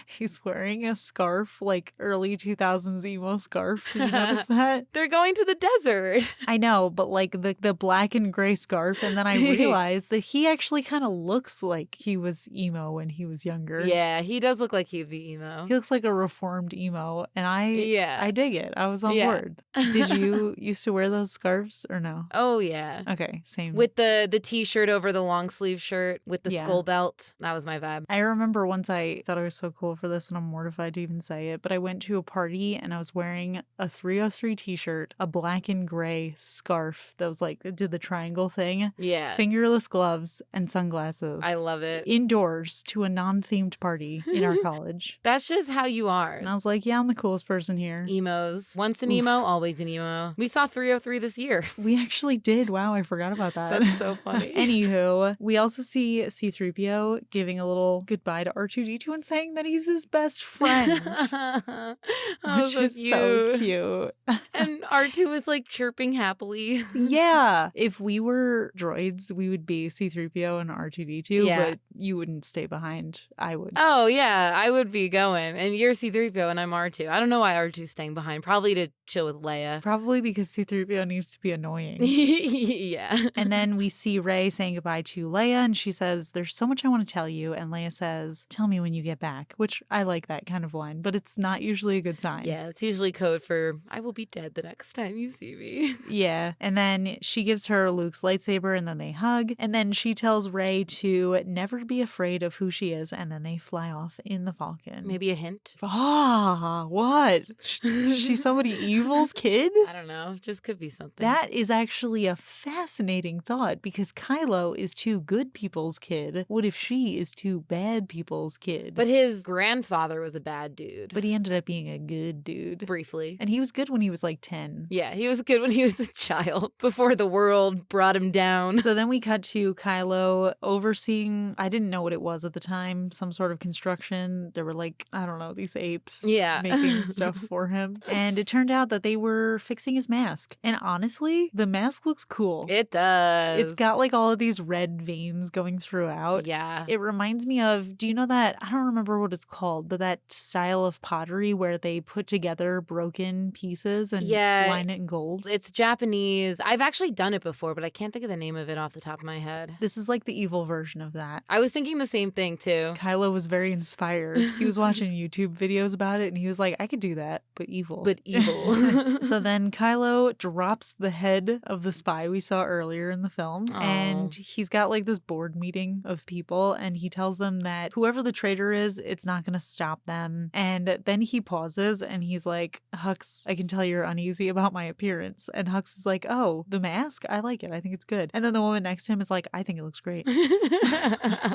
He's wearing a scarf, like early 2000s emo scarf. Did you notice that? They're going to the desert. I know, but like the black and gray scarf. And then I realized that he actually kind of looks like he was emo when he was younger. Yeah, he does look like he'd be emo. He looks like a reformed emo. And I dig it. I was on board. Did you used to wear those scarves or no? Oh, yeah. Okay, same. With the t-shirt over the long sleeve shirt with the skull belt. That was my vibe. I remember once I thought I was so cool for this, and I'm mortified to even say it, but I went to a party and I was wearing a 303 t-shirt, a black and gray scarf that was like, did the triangle thing. Yeah. Fingerless gloves and sunglasses. I love it. Indoors to a non-themed party in our college. That's just how you are. And I was like, yeah, I'm the coolest person here. Emos. Once an emo, always an emo. We saw 303 this year. We actually did. Wow, I forgot about that. That's so funny. Anywho, we also see C-3PO giving a little goodbye to R2-D2 and saying that he's his best friend. Which so is cute. so cute. And R2 is like chirping happily. Yeah. If we were droids, we would be C-3PO and R2-D2, but you wouldn't stay behind. I would. Oh, yeah. I would be going. And you're C-3PO and I'm R2. I don't know why R2's staying behind. Probably to chill with Leia. Probably because C-3PO needs to be annoying. Yeah. And then we see Rey saying goodbye to Leia, and she says, there's so much I want to tell you. And Leia says, tell me when you get back, which I like that kind of line, but it's not usually a good sign. Yeah, it's usually code for, I will be dead the next time you see me. Yeah. And then she gives her Luke's lightsaber, and then they hug. And then she tells Rey to never be afraid of who she is, and then they fly off in the Falcon. Maybe a hint? Ah, what? She's somebody evil's kid? I don't know. Just could be something. That is actually a fascinating thought, because Kylo is two good people's kid. What if she is two bad people's kid? But his grandfather was a bad dude. But he ended up being a good dude. Briefly. And he was good when he was like 10. Yeah, he was good when he was a child, before the world brought him down. So then we cut to Kylo overseeing, I didn't know what it was at the time, some sort of construction. There were like, I don't know, these apes making stuff for him. And it turned out that they were fixing his mask. And honestly, the mask looks cool. It does. It's got like all of these red veins going throughout. Yeah. It reminds me of, do you know that, I don't remember what it's called, but that style of pottery where they put together broken pieces and line it in gold? It's Japanese. I've actually done it before, but I can't think of the name of it off the top of my head. This is like the evil version of that. I was thinking the same thing too. Kylo was very inspired. He was watching YouTube videos about it and he was like, I could do that, but evil. But evil. So then Kylo drops the head of the spy we saw earlier in the film. Aww. And he's got like this board meeting of people and he tells them that whoever the traitor is, it's not going to stop them. And then he pauses and he's like, Hux, I can tell you're uneasy about my appearance. And Hux is like, oh, the mask? I like it. I think it's good. And then the woman next to him is like, I think it looks great.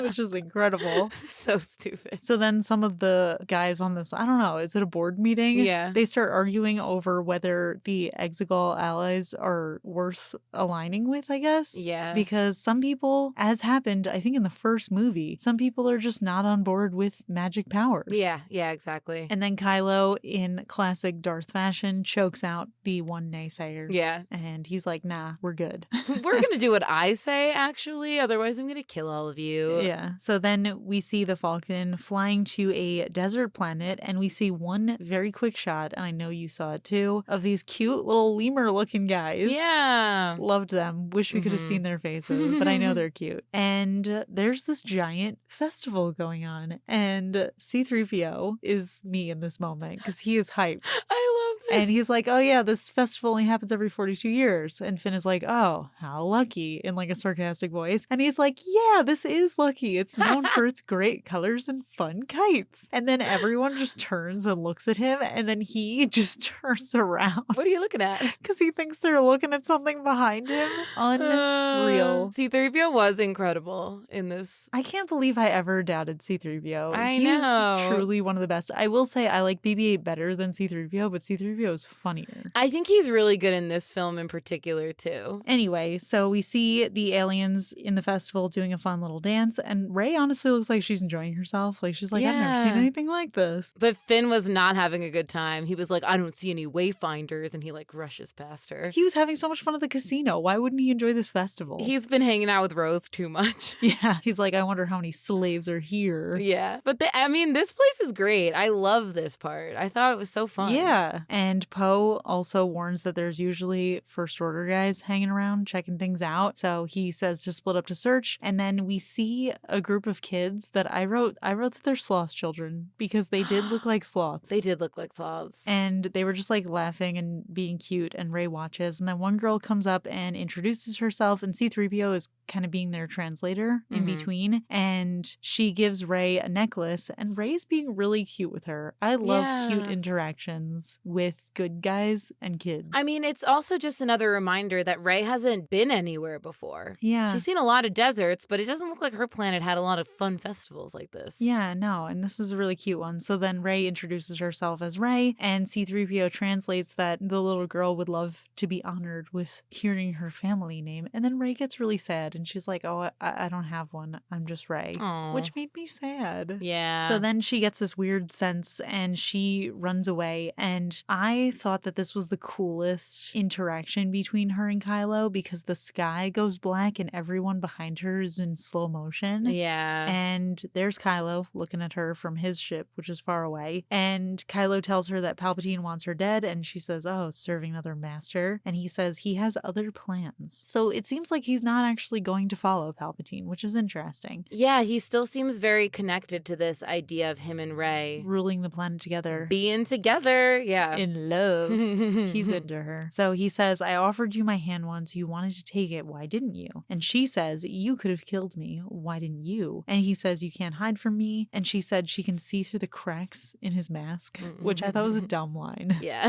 Which is incredible. So stupid. So then some of the guys on this, I don't know, is it a board meeting? Yeah. They start arguing over whether the Exegol allies are worth aligning with, I guess. Yeah. Because some people, as happened, I think in the first movie, some people are just not on board with magic powers. Yeah, exactly. And then Kylo, in classic Darth fashion, chokes out the one naysayer. Yeah. And he's like, nah, we're good. We're going to do what I say, actually. Otherwise, I'm going to kill all of you. Yeah. So then we see the Falcon flying to a desert planet, and we see one very quick shot, and I know you saw it too, of these cute little lemur-looking guys. Yeah. Loved them. Wish we could have seen their faces, but I know they're cute. And there's this giant festival going on, and C-3PO is me in this moment, because he is hyped. I love this. And he's like, oh yeah, this festival only happens every 42 years. And Finn is like, oh, how lucky, in like a sarcastic voice. And he's like, yeah, this is lucky. It's known for its great colors and fun kites. And then everyone just turns and looks at him. And then he just turns around. What are you looking at? Because he thinks they're looking at something behind him. Unreal. C-3PO was incredible in this. I can't believe I ever doubted C-3PO. I know. He's truly one of the best. I will say I like BB-8 better than C-3PO, but C-3PO C-3PO is funnier. I think he's really good in this film in particular, too. Anyway, so we see the aliens in the festival doing a fun little dance, and Rey honestly looks like she's enjoying herself. Like, she's like, I've never seen anything like this. But Finn was not having a good time. He was like, I don't see any wayfinders, and he like rushes past her. He was having so much fun at the casino. Why wouldn't he enjoy this festival? He's been hanging out with Rose too much. Yeah, he's like, I wonder how many slaves are here. Yeah, but I mean, this place is great. I love this part. I thought it was so fun. Yeah, and Poe also warns that there's usually First Order guys hanging around checking things out. So he says to split up to search, and then we see a group of kids that I wrote that they're sloth children because they did look like sloths. They did look like sloths. And they were just like laughing and being cute, and Rey watches, and then one girl comes up and introduces herself, and C-3PO is kind of being their translator in between, and she gives Rey a necklace, and Rey's being really cute with her. I love cute interactions with good guys and kids. I mean, it's also just another reminder that Rey hasn't been anywhere before. Yeah. She's seen a lot of deserts, but it doesn't look like her planet had a lot of fun festivals like this. Yeah, no, and this is a really cute one. So then Rey introduces herself as Rey, and C-3PO translates that the little girl would love to be honored with hearing her family name. And then Rey gets really sad, and she's like, oh, I don't have one. I'm just Rey. Aww. Which made me sad. Yeah. So then she gets this weird sense, and she runs away. And I thought that this was the coolest interaction between her and Kylo, because the sky goes black and everyone behind her is in slow motion. Yeah. And there's Kylo looking at her from his ship, which is far away. And Kylo tells her that Palpatine wants her dead, and she says, oh, serving another master. And he says he has other plans. So it seems like he's not actually going to follow Palpatine, which is interesting. Yeah, he still seems very connected to this idea of him and Rey ruling the planet together. Being together, yeah. In love. He's into her. So he says, I offered you my hand once. You wanted to take it. Why didn't you? And she says, you could have killed me. Why didn't you? And he says, you can't hide from me. And she said she can see through the cracks in his mask, which I thought was a dumb line. Yeah.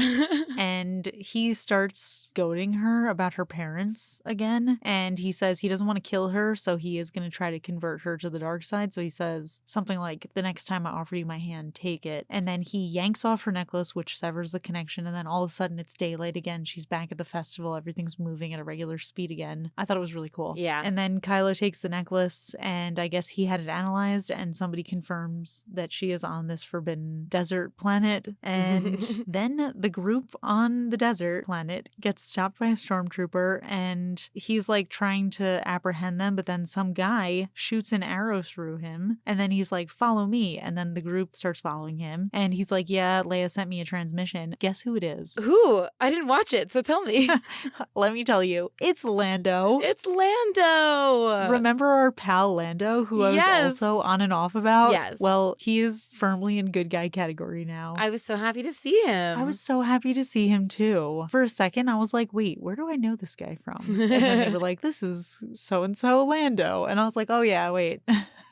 And he starts goading her about her parents again. And he says he doesn't want to kill her, so he is going to try to convert her to the dark side. So he says something like, the next time I offer you my hand, take it. And then he yanks off her necklace, which severs the connection. And then all of a sudden it's daylight again. She's back at the festival. Everything's moving at a regular speed again. I thought it was really cool. Yeah. And then Kylo takes the necklace, and I guess he had it analyzed, and somebody confirms that she is on this forbidden desert planet. And then the group on the desert planet gets stopped by a stormtrooper, and he's like trying to apprehend them, but then some guy shoots an arrow through him, and then he's like, follow me. And then the group starts following him, and he's like, yeah, Leia sent me a transmission. Guess who it is? Who? I didn't watch it, so tell me. Let me tell you, it's Lando. It's Lando. Remember our pal Lando, who I was also on and off about? Yes. Well, he is firmly in good guy category now. I was so happy to see him. I was so happy to see him too. For a second, I was like, wait, where do I know this guy from? And then they were like, this is so-and-so Lando. And I was like, oh yeah, wait.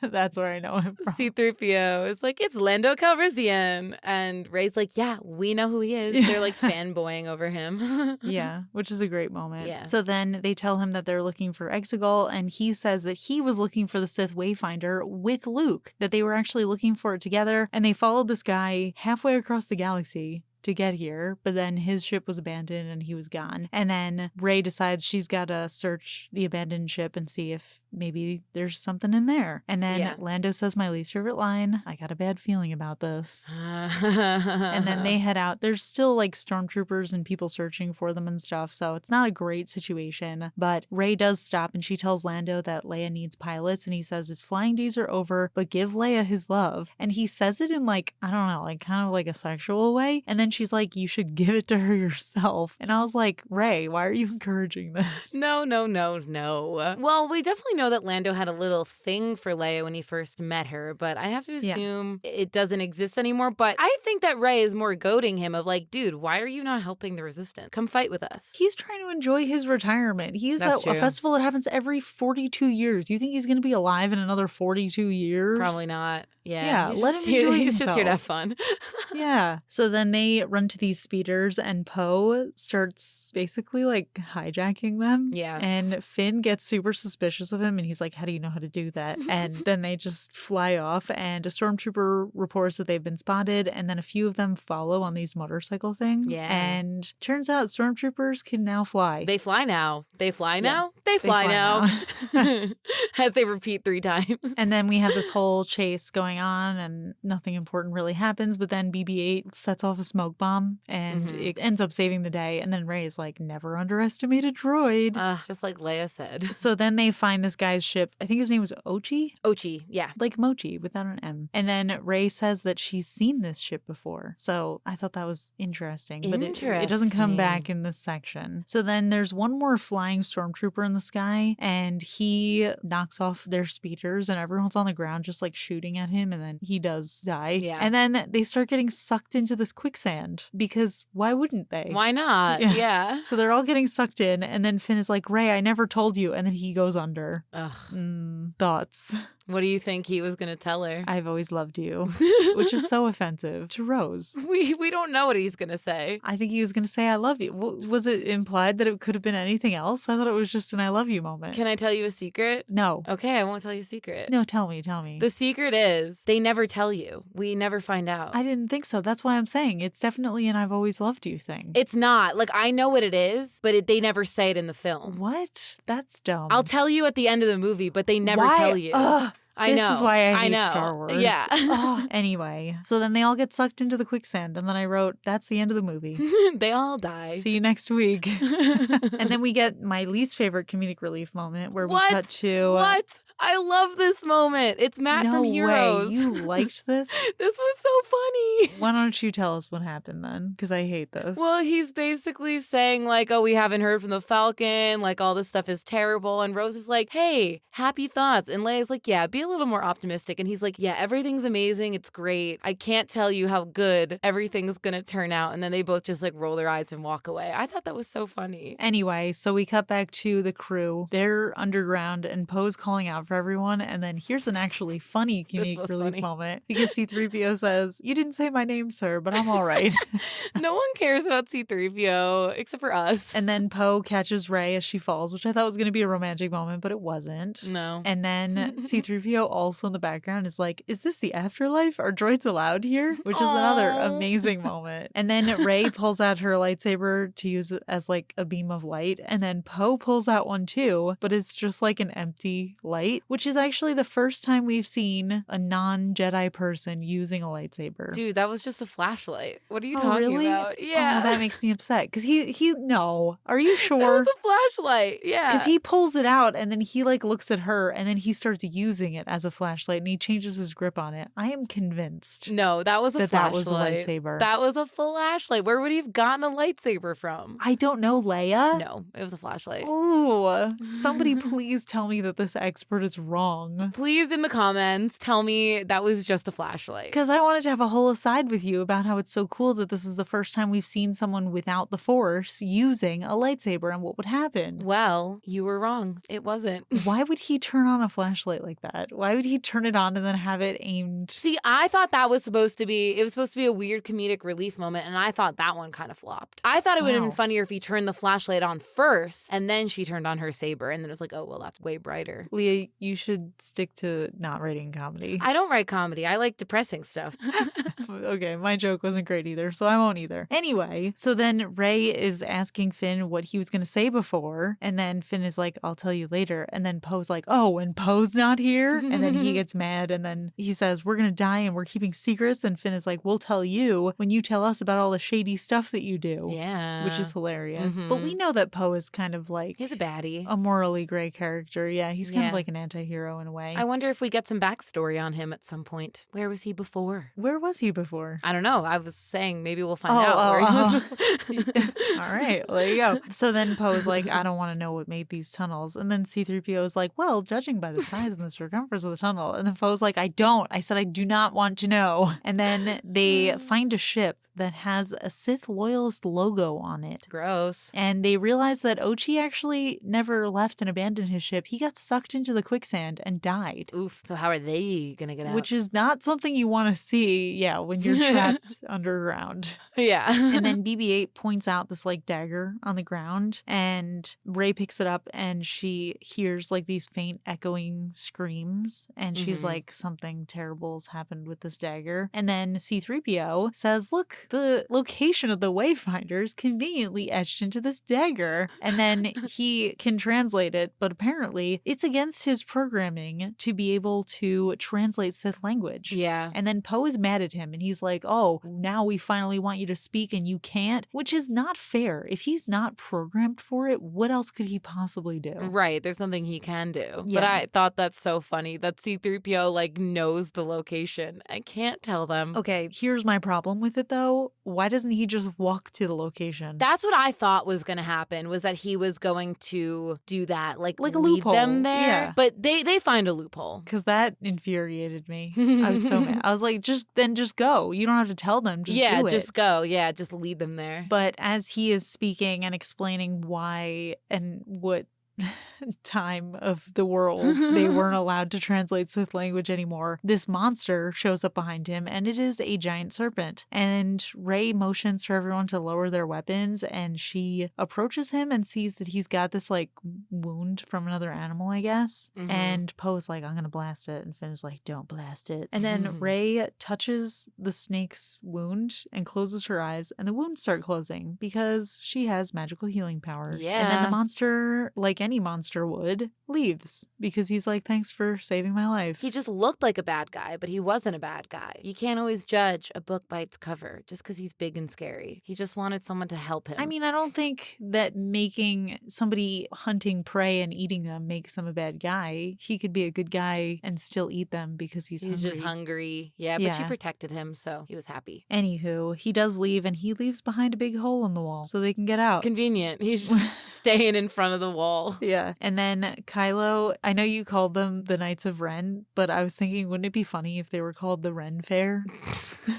That's where I know him from. C-3PO is like, it's Lando Calrissian. And Rey's like, yeah, we know who he is. They're like fanboying over him. Yeah, which is a great moment. Yeah. So then they tell him that they're looking for Exegol, and he says that he was looking for the Sith Wayfinder with Luke, that they were actually looking for it together, and they followed this guy halfway across the galaxy to get here, but then his ship was abandoned and he was gone. And then Rey decides she's got to search the abandoned ship and see if maybe there's something in there. And then Lando says my least favorite line, I got a bad feeling about this. And then they head out. There's still like stormtroopers and people searching for them and stuff, so it's not a great situation. But Rey does stop, and she tells Lando that Leia needs pilots, and he says his flying days are over, but give Leia his love. And he says it in like, I don't know, like kind of like a sexual way. And then she's like, you should give it to her yourself. And I was like, Rey, why are you encouraging this? No. Well, we definitely know that Lando had a little thing for Leia when he first met her, but I have to assume it doesn't exist anymore. But I think that Rey is more goading him of like, dude, why are you not helping the Resistance? Come fight with us. He's trying to enjoy his retirement. He's at a festival that happens every 42 years. Do you think he's going to be alive in another 42 years? Probably not. Yeah, let him enjoy himself. He's just here to have fun. Yeah. So then they run to these speeders, and Poe starts basically like hijacking them. Yeah. And Finn gets super suspicious of him him and he's like, how do you know how to do that? And then they just fly off and a stormtrooper reports that they've been spotted, and then a few of them follow on these motorcycle things. Yeah. And turns out stormtroopers can now fly. They fly now. They fly now. They They fly now. now. As they repeat 3 times. And then we have this whole chase going on and nothing important really happens, but then BB-8 sets off a smoke bomb and it ends up saving the day. And then Rey is like, never underestimate a droid. Just like Leia said. So then they find this guy's ship. I think his name was Ochi. Ochi, yeah. Like Mochi without an M. And then Rey says that she's seen this ship before. So I thought that was interesting. But it doesn't come back in this section. So then there's one more flying stormtrooper in the sky and he knocks off their speeders and everyone's on the ground just like shooting at him and then he does die. Yeah. And then they start getting sucked into this quicksand because why wouldn't they? Why not? Yeah. So they're all getting sucked in and then Finn is like, Rey, I never told you. And then he goes under. Ugh. Thoughts? What do you think he was going to tell her? I've always loved you, which is so offensive to Rose. We don't know what he's going to say. I think he was going to say, I love you. Was it implied that it could have been anything else? I thought it was just an I love you moment. Can I tell you a secret? No. Okay, I won't tell you a secret. No, tell me. The secret is they never tell you. We never find out. I didn't think so. That's why I'm saying it's definitely an I've always loved you thing. It's not. Like, I know what it is, but they never say it in the film. What? That's dumb. I'll tell you at the end of the movie, but they never tell you. Ugh. I know. This is why I hate know. Star Wars. Yeah. Anyway, so then they all get sucked into the quicksand, and then I wrote, that's the end of the movie. They all die. See you next week. And then we get my least favorite comedic relief moment where we cut to... What? I love this moment. It's Matt from Heroes. Way. You liked this? This was so funny. Why don't you tell us what happened then? Because I hate this. Well, he's basically saying like, oh, we haven't heard from the Falcon. Like, all this stuff is terrible. And Rose is like, hey, happy thoughts. And Leia's like, yeah, be a little more optimistic. And he's like, yeah, everything's amazing. It's great. I can't tell you how good everything's going to turn out. And then they both just like roll their eyes and walk away. I thought that was so funny. Anyway, so we cut back to the crew. They're underground and Poe's calling out for everyone. And then here's an actually funny comedic relief moment because C-3PO says, you didn't say my name, sir, but I'm all right. No one cares about C-3PO except for us. And then Poe catches Rey as she falls, which I thought was going to be a romantic moment, but it wasn't. No. And then C-3PO also in the background is like, is this the afterlife? Are droids allowed here? Which is another amazing moment. And then Rey pulls out her lightsaber to use it as like a beam of light. And then Poe pulls out one too, but it's just like an empty light, which is actually the first time we've seen a non-Jedi person using a lightsaber. Dude, that was just a flashlight. What are you talking about? Yeah. Oh, that makes me upset. Because no. Are you sure? That was a flashlight. Yeah. Because he pulls it out and then he like looks at her and then he starts using it as a flashlight and he changes his grip on it. I am convinced. No, that was a flashlight. That was a lightsaber. That was a flashlight. Where would he have gotten a lightsaber from? I don't know, Leia. No, it was a flashlight. Ooh, somebody please tell me that this expert is wrong. Please in the comments tell me that was just a flashlight. Because I wanted to have a whole aside with you about how it's so cool that this is the first time we've seen someone without the Force using a lightsaber and what would happen. Well, you were wrong. It wasn't. Why would he turn on a flashlight like that? Why would he turn it on and then have it aimed? See, I thought that was supposed to be a weird comedic relief moment, and I thought that one kind of flopped. I thought it would have been funnier if he turned the flashlight on first, and then she turned on her saber, and then it was like, oh, well, that's way brighter. Leah, you should stick to not writing comedy. I don't write comedy. I like depressing stuff. Okay, my joke wasn't great either, so I won't either. Anyway, so then Rey is asking Finn what he was going to say before, and then Finn is like, I'll tell you later. And then Poe's like, oh, and Poe's not here? And then he gets mad, and then he says, we're going to die and we're keeping secrets. And Finn is like, we'll tell you when you tell us about all the shady stuff that you do. Yeah. Which is hilarious. But we know that Poe is kind of like... he's a baddie. A morally gray character. Yeah, he's kind of like an anti-hero in a way. I wonder if we get some backstory on him at some point. Where was he before? Where was he before? I don't know. I was saying maybe we'll find out where he was before. All right, well, there you go. So then Poe's like, I don't want to know what made these tunnels. And then C-3PO is like, well, judging by the size and the circumference of the tunnel. And then Poe's like, I said I do not want to know. And then they find a ship that has a Sith loyalist logo on it. Gross. And they realize that Ochi actually never left and abandoned his ship. He got sucked into the quicksand and died. Oof. So how are they gonna get out? Which is not something you want to see, when you're trapped underground. Yeah. And then BB-8 points out this like dagger on the ground, and Rey picks it up and she hears like these faint echoing screams, and she's like, something terrible's happened with this dagger. And then C-3PO says, look, the location of the Wayfinder is conveniently etched into this dagger. And then he can translate it, but apparently it's against his programming to be able to translate Sith language. Yeah. And then Poe is mad at him and he's like, oh, now we finally want you to speak and you can't, which is not fair. If he's not programmed for it, what else could he possibly do? Right. There's something he can do. Yeah. But I thought that's so funny that C-3PO like knows the location. I can't tell them. Okay, here's my problem with it though. Why doesn't he just walk to the location? That's what I thought was going to happen, was that he was going to do that, like a lead loophole. them there. Yeah. But they find a loophole. Because that infuriated me. I was so mad. I was like, just go. You don't have to tell them. Just do it. Just go. Yeah, just lead them there. But as he is speaking and explaining why and what time of the world they weren't allowed to translate Sith language anymore, this monster shows up behind him, and it is a giant serpent. And Rey motions for everyone to lower their weapons, and she approaches him and sees that he's got this like wound from another animal, I guess. And Poe's like, I'm gonna blast it, and Finn is like, don't blast it. And then Rey touches the snake's wound and closes her eyes, and the wounds start closing because she has magical healing powers. Yeah. And then the monster, like any monster would, leaves because he's like, thanks for saving my life. He just looked like a bad guy, but he wasn't a bad guy. You can't always judge a book by its cover just because he's big and scary. He just wanted someone to help him. I mean, I don't think that making somebody hunting prey and eating them makes them a bad guy. He could be a good guy and still eat them because he's hungry. just hungry. Yeah, but she protected him, so he was happy. Anywho, he does leave, and he leaves behind a big hole in the wall so they can get out. Convenient. He's just staying in front of the wall. Yeah. And then Kylo, I know you called them the Knights of Ren, but I was thinking, wouldn't it be funny if they were called the Ren Fair?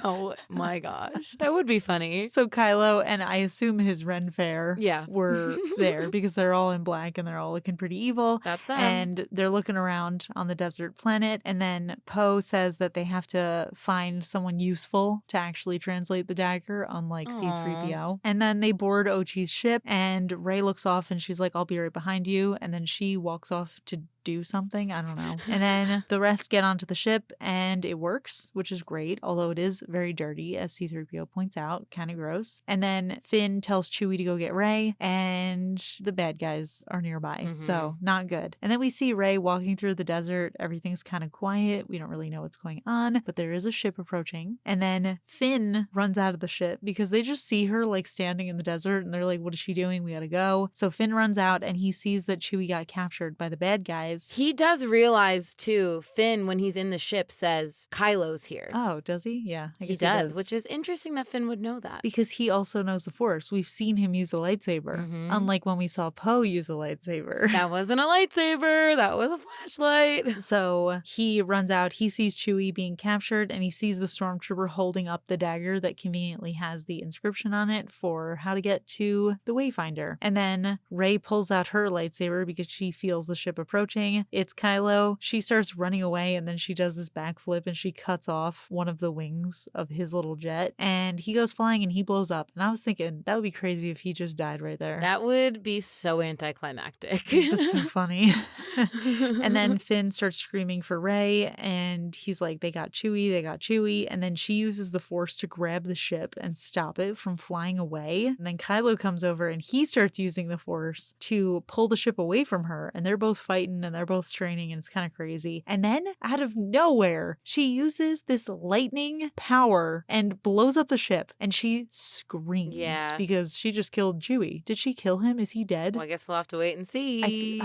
Oh my gosh. That would be funny. So Kylo, and I assume his Ren Fair, were there because they're all in black and they're all looking pretty evil. That's them. And they're looking around on the desert planet. And then Poe says that they have to find someone useful to actually translate the dagger, unlike C-3PO. And then they board Ochi's ship, and Rey looks off and she's like, I'll be right behind you. And then she walks off to do something. I don't know. And then the rest get onto the ship, and it works, which is great, although it is very dirty, as C-3PO points out, kind of gross. And then Finn tells Chewie to go get Rey, and the bad guys are nearby. So not good. And then we see Rey walking through the desert. Everything's kind of quiet. We don't really know what's going on, but there is a ship approaching. And then Finn runs out of the ship because they just see her like standing in the desert, and they're like, what is she doing? We gotta go. So Finn runs out, and he sees that Chewie got captured by the bad guys. He does realize, too, Finn, when he's in the ship, says, Kylo's here. Oh, does he? Yeah, I guess he does, which is interesting that Finn would know that. Because he also knows the Force. We've seen him use a lightsaber, unlike when we saw Poe use a lightsaber. That wasn't a lightsaber. That was a flashlight. So he runs out. He sees Chewie being captured, and he sees the stormtrooper holding up the dagger that conveniently has the inscription on it for how to get to the Wayfinder. And then Rey pulls out her lightsaber because she feels the ship approaching. It's Kylo. She starts running away, and then she does this backflip, and she cuts off one of the wings of his little jet, and he goes flying and he blows up. And I was thinking that would be crazy if he just died right there. That would be so anticlimactic. That's so funny. And then Finn starts screaming for Rey, and he's like, they got Chewie. And then she uses the Force to grab the ship and stop it from flying away. And then Kylo comes over, and he starts using the Force to pull the ship away from her, and they're both fighting, and they're both straining, and it's kind of crazy. And then out of nowhere, she uses this lightning power and blows up the ship, and she screams because she just killed Chewie. Did she kill him? Is he dead? Well, I guess we'll have to wait and see.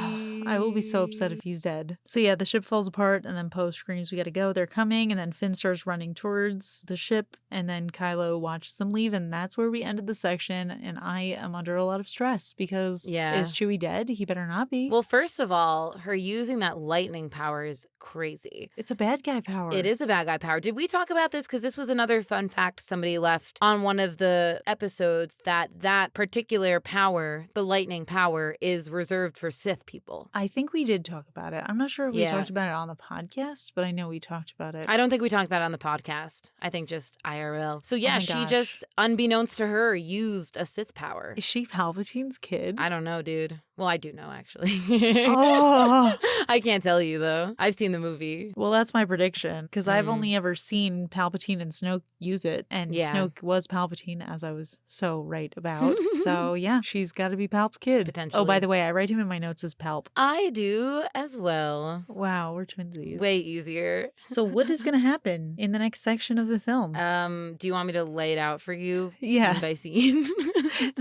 I will be so upset if he's dead. So yeah, the ship falls apart, and then Poe screams, we gotta go, they're coming. And then Finn starts running towards the ship, and then Kylo watches them leave, and that's where we ended the section. And I am under a lot of stress because is Chewie dead? He better not be. Well, first of all, her using that lightning power is crazy. It's a bad guy power. It is a bad guy power. Did we talk about this? Because this was another fun fact somebody left on one of the episodes, that particular power, the lightning power, is reserved for Sith people. I think we did talk about it. I'm not sure if we talked about it on the podcast, but I know we talked about it. I don't think we talked about it on the podcast. I think just IRL. So yeah, she gosh. just, unbeknownst to her, used a Sith power. Is she Palpatine's kid? I don't know, dude. Well, I do know, actually. Oh. I can't tell you, though. I've seen the movie. Well, that's my prediction, because I've only ever seen Palpatine and Snoke use it, and Snoke was Palpatine, as I was so right about. So, yeah, she's got to be Palp's kid. Potentially. Oh, by the way, I write him in my notes as Palp. I do as well. Wow, we're twinsies. Way easier. So what is going to happen in the next section of the film? Do you want me to lay it out for you? Yeah. Scene by scene?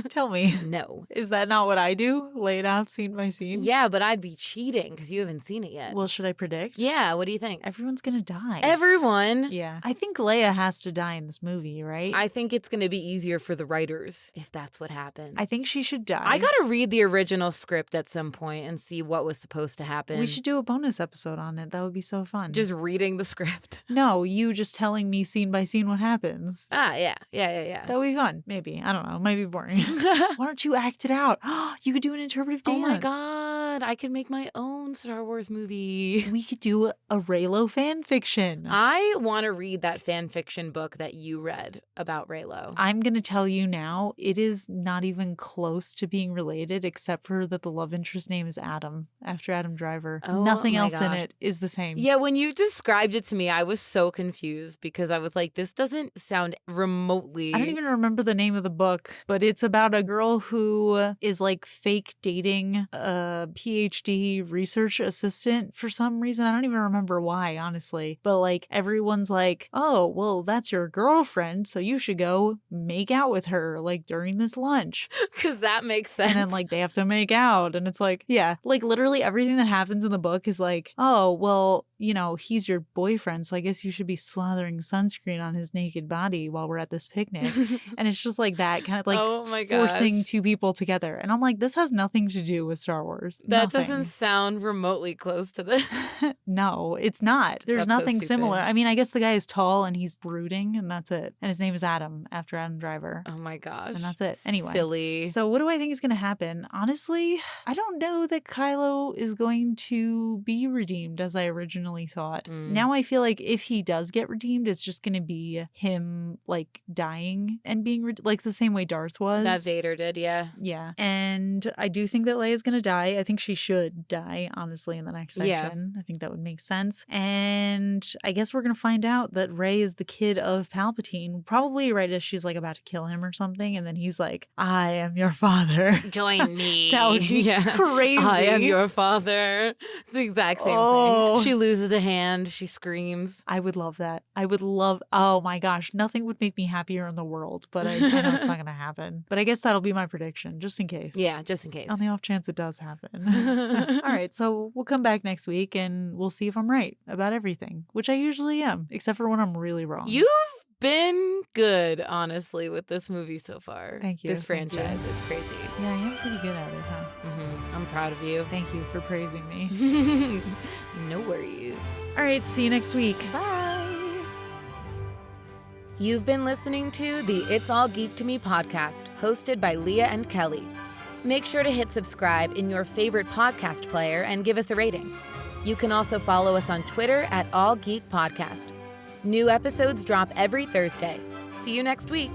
Tell me. No. Is that not what I do? Lay it out scene by scene? Yeah, but I'd be cheating because you haven't seen it yet. Well, should I predict? Yeah, what do you think? Everyone's going to die. Everyone? Yeah. I think Leia has to die in this movie, right? I think it's going to be easier for the writers if that's what happens. I think she should die. I got to read the original script at some point and see what was supposed to happen. We should do a bonus episode on it. That would be so fun. Just reading the script. No, you just telling me scene by scene what happens. Yeah. That would be fun. Maybe. I don't know. It might be boring. Why don't you act it out? You could do an interpretive dance. Oh my God. I could make my own Star Wars movie. We could do a Reylo fan fiction. I want to read that fan fiction book that you read about Reylo. I'm going to tell you now, it is not even close to being related, except for that the love interest name is Adam, after Adam Driver. Oh, Nothing my else in gosh. it is the same. Yeah, when you described it to me, I was so confused because I was like, this doesn't sound remotely. I don't even remember the name of the book, but it's about a girl who is like fake dating a PhD research assistant for some reason. I don't even remember why, honestly. But like everyone's like, oh, well, that's your girlfriend, so you should go make out with her like during this lunch. Because that makes sense. And then like they have to make out. And it's like, yeah, like literally everything that happens in the book is like, oh, well, you know, he's your boyfriend, so I guess you should be slathering sunscreen on his naked body while we're at this picnic. And it's just like that, kind of like oh my forcing gosh. two people together. And I'm like, this has nothing to do with Star Wars. That Nothing. doesn't sound remotely close to this. No, it's not. There's That's so nothing stupid. similar. I mean, I guess the guy is tall and he's brooding, and that's it. And his name is Adam, after Adam Driver. Oh my gosh. And that's it. Anyway. Silly. So what do I think is going to happen? Honestly, I don't know that Kylo is going to be redeemed as I originally thought. Now I feel like if he does get redeemed, it's just going to be him like dying and being like the same way Darth was. That Vader did, yeah. Yeah. And I do think that Leia's going to die. I think she should die, honestly, in the next section. I think that would make sense. And I guess we're going to find out that Rey is the kid of Palpatine, probably right as she's like about to kill him or something. And then he's like, I am your father. Join me. That would be crazy. I am your father. It's the exact same thing. She loses a hand. She screams. I would love that. I would love, oh my gosh, nothing would make me happier in the world, but I know it's not going to happen. But I guess that'll be my prediction, just in case. Yeah, just in case. On the off chance it does happen. All right, so we'll come back next week and we'll see if I'm right about everything, which I usually am, except for when I'm really wrong. You've been good, honestly, with this movie so far. Thank you. This franchise. It's crazy. Yeah, I am pretty good at it, huh? I'm proud of you. Thank you for praising me. No worries. All right, see you next week. Bye. You've been listening to the It's All Geek to Me podcast, hosted by Leah and Kelly. Make sure to hit subscribe in your favorite podcast player and give us a rating. You can also follow us on Twitter at All Geek Podcast. New episodes drop every Thursday. See you next week.